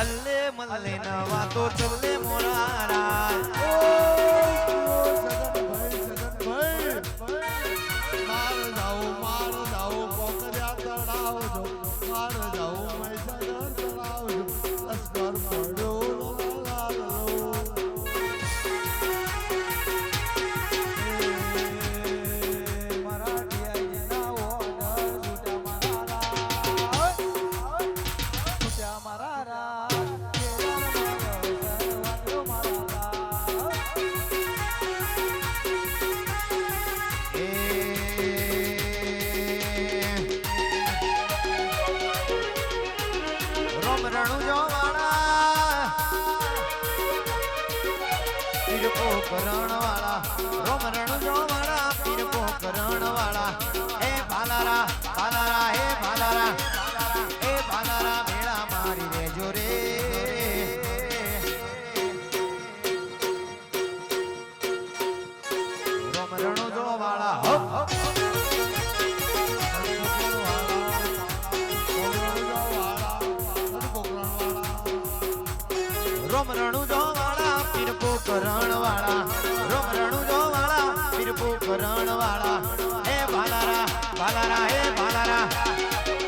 અલ્લે મલ્લે ન વાતો ચલે મોરા રાજ કરણ વાળા રોમ રણુજો વાળા પીર પોકરણ વાળા હે ભાલારા ભાલારા હે ભાલારા હે ભાલારા મેળા મારી રેજો રે રોમ રણુજો વાળા હો રોમ રણુજો વાળા પીર પોકરણ વાળા રોમ રણુજો વાળા પીર પોકરણ વાળા હે ભાલારા ભાલારા હે ભાલારા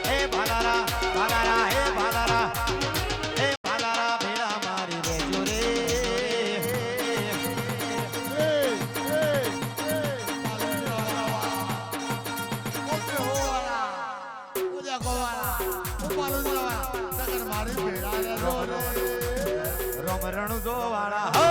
હે ભાલારા ભાલારા હે ભાલારા હે ભાલારા ભેળા મારી રેજો રે રોમ રણુજો વાળા હો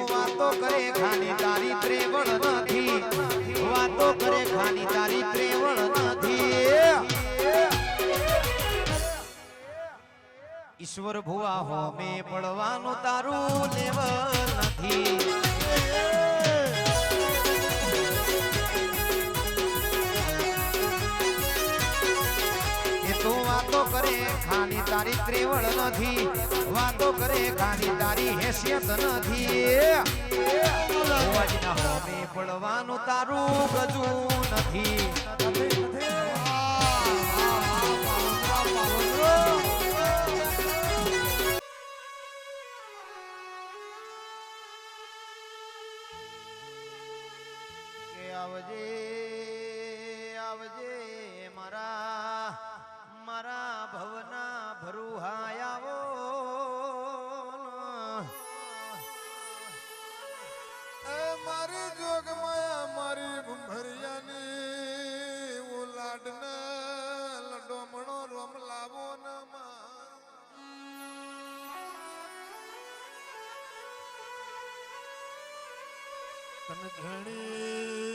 વાતો કરે ખાની તારી ત્રેવડ નથી વાતો કરે ખાની તારી ત્રેવડ નથી ઈશ્વર ભુવા હો મે પડવાનું તારું લેવલ નથી એ તો વાતો કરે ખાની તારી ત્રેવડ નથી વાતો કરે ખાની તારી હેસિયત નથી ભુવાજીના હો મે પડવાનું તારું ગજું નથી આવજે આવજે મારા મારા ભવના ભરુહા આવો મારી જોગમાયા મારી ભુંભરિયાની ઉલાડના લડોમણો રોમ લાવો તન ઘણી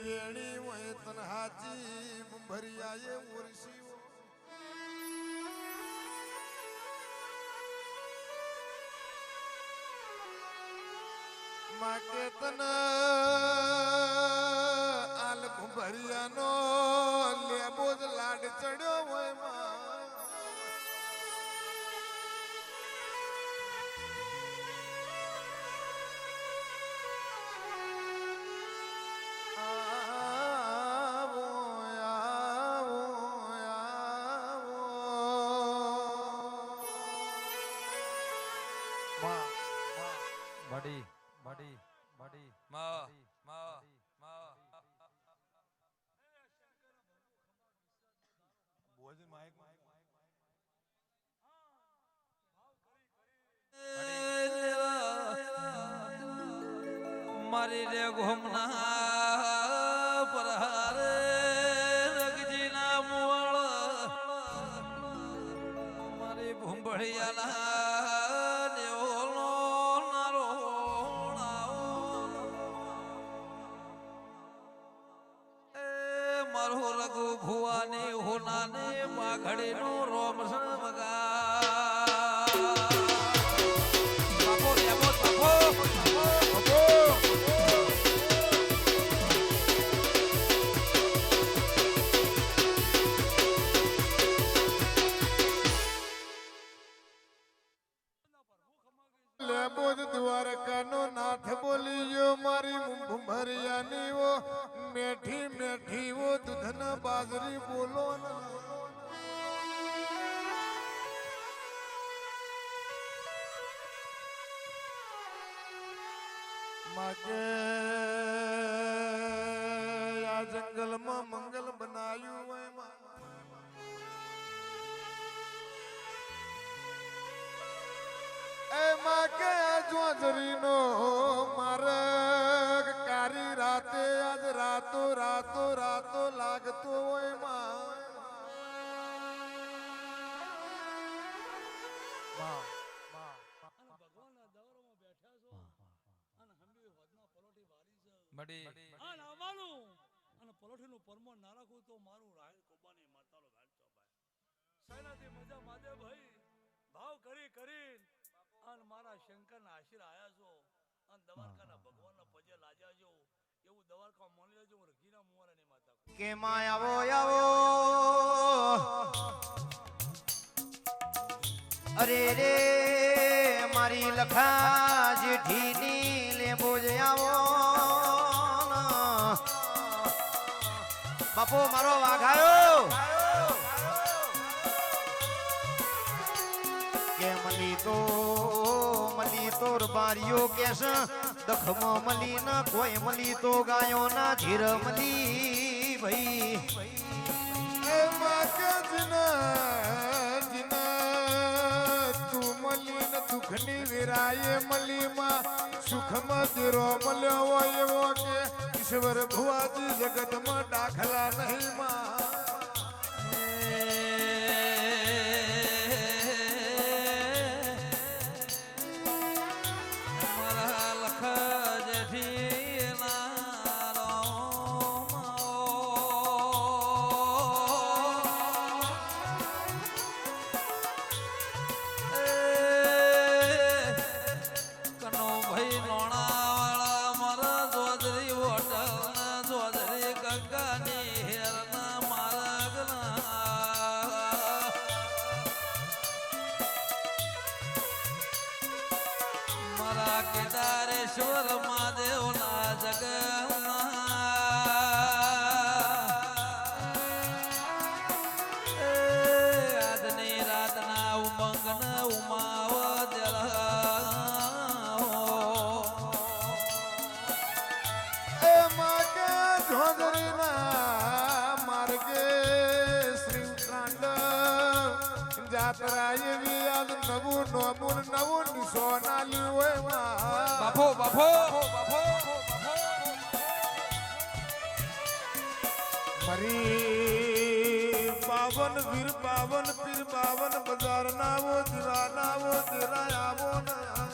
વેણી હોય તન હાજી ભુંભરિયાએ ઉરસી માકે તન આલ ભુંભરિયાનો લેબો જ લાડ ચડ્યો હોય બડી બડી બડી માં માં માં બોજ માઈક મારી રે ઘોમના પરહારે રગજીના મુવાળ મારી ભૂંભળિયાના દેવોનો નારો એ મારો રઘુ ભુવાની હોનાને માઘડીનો રોમસણ વગા બાપો લેબો બાપો લેબોદ દ્વારકાનો નાથ બોલીયો મારી ભમરિયાની ઓ મેઠી મેઠી ઓ દૂધના બાજરી બોલો ના માગે આ જંગલમાં મંગલ બનાયું હોય માં એમાં કે જોજરીનો માર્ગ કારી રાતે આજ રાતો રાતો રાતો લાગતો હોય માં મડી આ નાવાનું અને પલોઠીનું પરમો ના રાખું તો મારું રાહત કોબાની માતાનો ગાંઠો ભાઈ સૈનાથી મજા માદે ભાઈ ભાવ કરી કરી અને મારા શંકરના આશીર્વાદ આયા છો અને દ્વારકાના ભગવાનના પજે લાજા છો એવું દ્વારકા માની લેજો હું રઘીના મુવારાની માતા કે માં આવો આવો અરે રે મારી લખા જેઠીની લેબો જ આવો બાપો મારો વાઘાયો કે મલી તો બારીઓ કેસ દખમાં મલી ના કોઈ મલી તો ગાયો ના ધીર મલી ભાઈ એમાં કે જીના તું મલી ને દુઃખની વિરાય મલી માં સુખમાં તેરો મળ્યો હોય એવો કે ઈશ્વર ભુવાજી જગતમાં દાખલા નહીં માં કેદારેશ્વર મહાદેવના જગમાં આજની રાતના ઉમંગન ઉમાવ એમાં કે ધોધરીના માર્ગે શ્રી ઉત્તરાયણ જાત્રા એવી આજ નવું નોમુન નવું સોનાલી હોય માં બાપો બાપો મરી પાવન વીર પાવન પીર પાવન બજાર નાવો દિરા આવો ના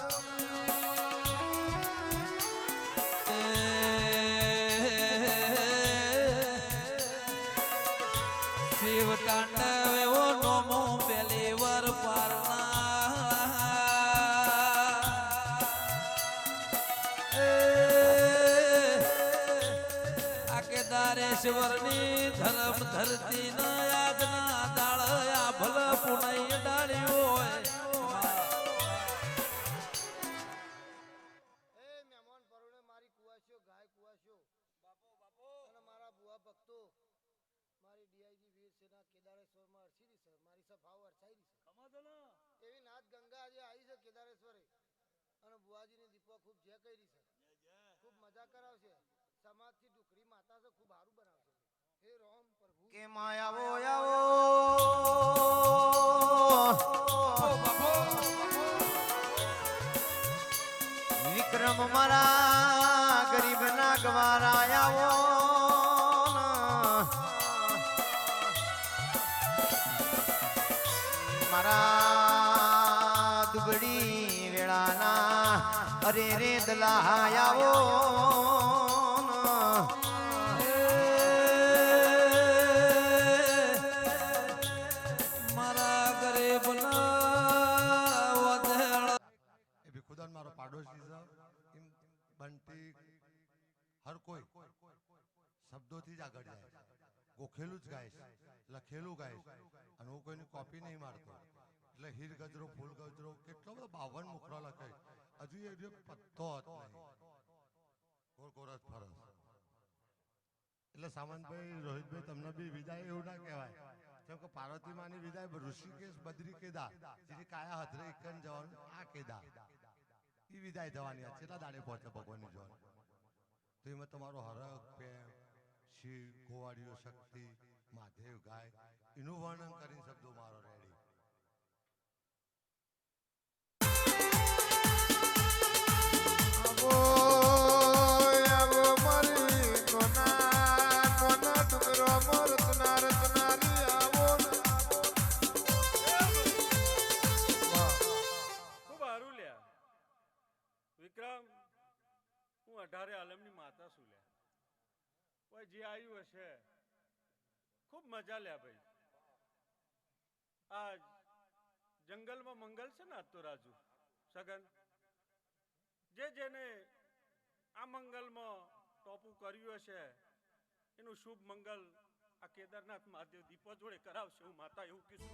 શિવ તાંડવ એવો નોમો પેલી વાર પારના કેદારેશ્વરની ધર્મ ધરતી ના યાદના દાળયા ભલ પુનઈ ડાળી હોય મહેમાન પરોણે મારી કુવાસ્યો ગાય કુવાસ્યો બાપો અને મારા બુઆ ભક્તો મારી ડીઆઈજી વીર સેના કેદારેશ્વરમાં અરસીરી છે મારી સભાઓ અરસાઈરી છે એવી નાથ ગંગા આજે આવી છે કેદારેશ્વરે અને બુઆજીની દીપો ખૂબ જે કરી છે ખૂબ મજા કરાવશે સમાજથી ડુકરી માતા છે ખૂબ સારું બનાવશે હે રામ પ્રભુ કે માયાવો આવો વિક્રમ મારા નાગવાર આયાવો મારા દુબળી વેળાના અરે રે દલાયાવો મારા ઘરે બોલાવો દેળા. એ ભીખુદાન મારો પાડોશી છે એમ બંટી હર કોઈ શબ્દોથી જ આગળ જાય ગોખેલું જ ગાઈશ લખેલું ગાઈશ અને હું કોઈની કોપી નહીં મારતો એટલે હીર ગજરો ફૂલ ગજરો કેટલો બધો 52 મુખરો લખે હજુ એ પત્તો જ નહીં કોરકોરસ ફરસ એટલે સામંતભાઈ રોહિતભાઈ તમને બી વિદાય એવું ના કહેવાય કેમ કે પાર્વતી માની વિદાય ઋષિકેશ બદ્રી કેદાર જેની કાયા હથરે એકન જવાનું આ કેદાર એ વિદાય જવાની આ કેટલા દાડે પહોંચે ભગવાનની જોવાનું તો એમાં તમારો હરક પ્રેમ શિવ ગોવાળીઓ શક્તિ મહાદેવ ગાય એનું વર્ણન કરીને શબ્દો મારો રેડી આવો મારી કોના કોના ડુંગરો મોર રચના રચનારી આવો ખૂબ સારું લ્યા વિક્રમ હું 18 આલમની માતા છું લ્યા કોઈ જે આવ્યું હશે ખૂબ મજા લ્યા ભાઈ આ જંગલમાં મંગલ છે ને આજ તો રાજુ સગન જે જેને આ મંગલમાં ટોપું કર્યું હશે એનું શુભ મંગલ આ કેદારનાથ મહાદેવ દીપો જોડે કરાવશે હું માતા એવું કીધું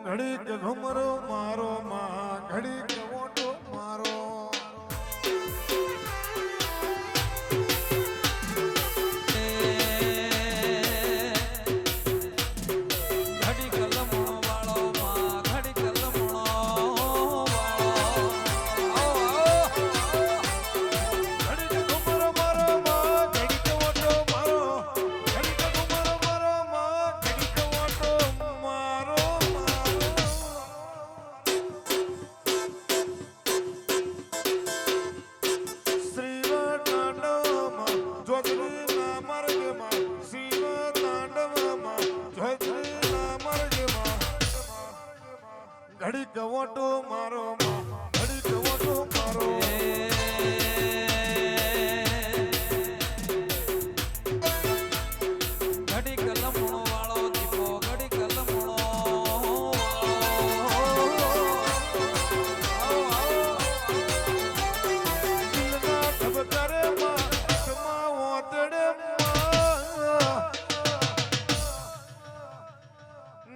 ઘડીક ઘુમરો મારો માં ઘડીક ઓટો મારો ઘડી કલમણો વાળો માં ઘડી કલમણો વાળો. ઘડીક ઘુમરો મારો માં ઘડીક ઓટો મારો ઘડીક ઘુમરો મારો માં ઘડીક ઓટો મારો શ્રીવ તાંડવમાં જોગરીના માર્ગમાં શિવ તાંડવમાં જોગરીના માર્ગમાં ઘડીક ઓટો મારો માં ઘડીક ઓટો મારો ઘડી કલમણો વાળો દીપો ઘડી કલમણો દિલના ધબકારે માં આંખમાં ઓતડે માં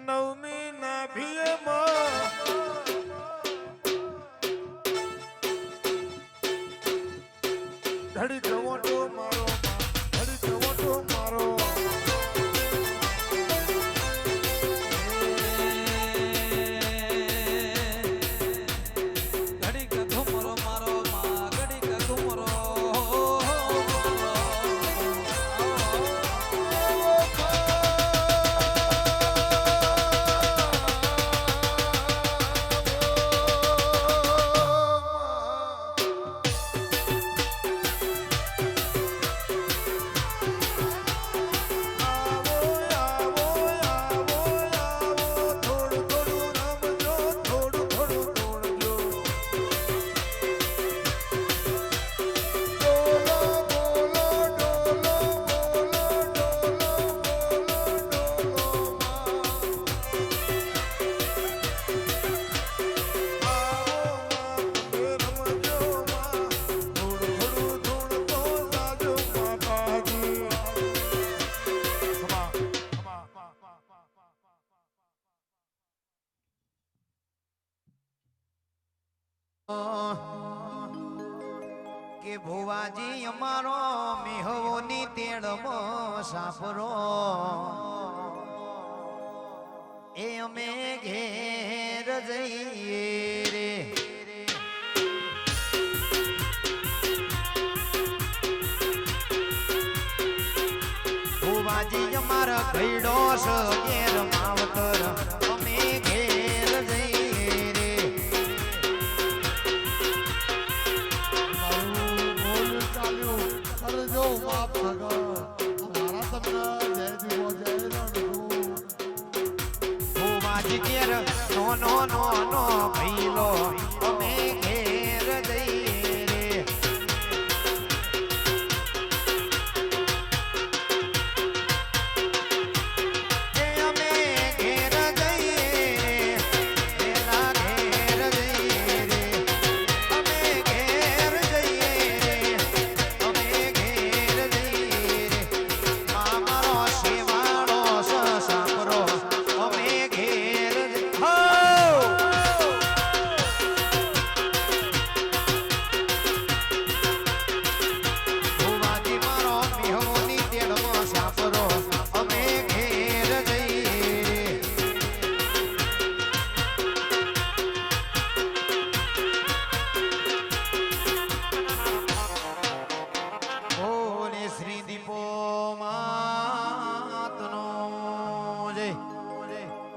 નવમી ના ભીએ માં ઘડી કવોટો મારો માં ઘડી કવોટો મારો ઘડી કધુમરો મારો માં ઘડી કધુમરો આવો આવો આવો આવો થોડું થોડું રમજો થોડું થોડું તોડજો ડોલો બોલો ડોલો બોલો ડોલો બોલો આવો માં રમજો માં થોડું થોડું થોડું તો સાજો માતાજી કે ભુવાજી અમારો મેહવોની તેડમો સાપરો એ અમે ઘેર જઈએ રે ભુવાજી અમારા ભૈડો ઘેર માવતર અમે ઘેર જઈએ રે નો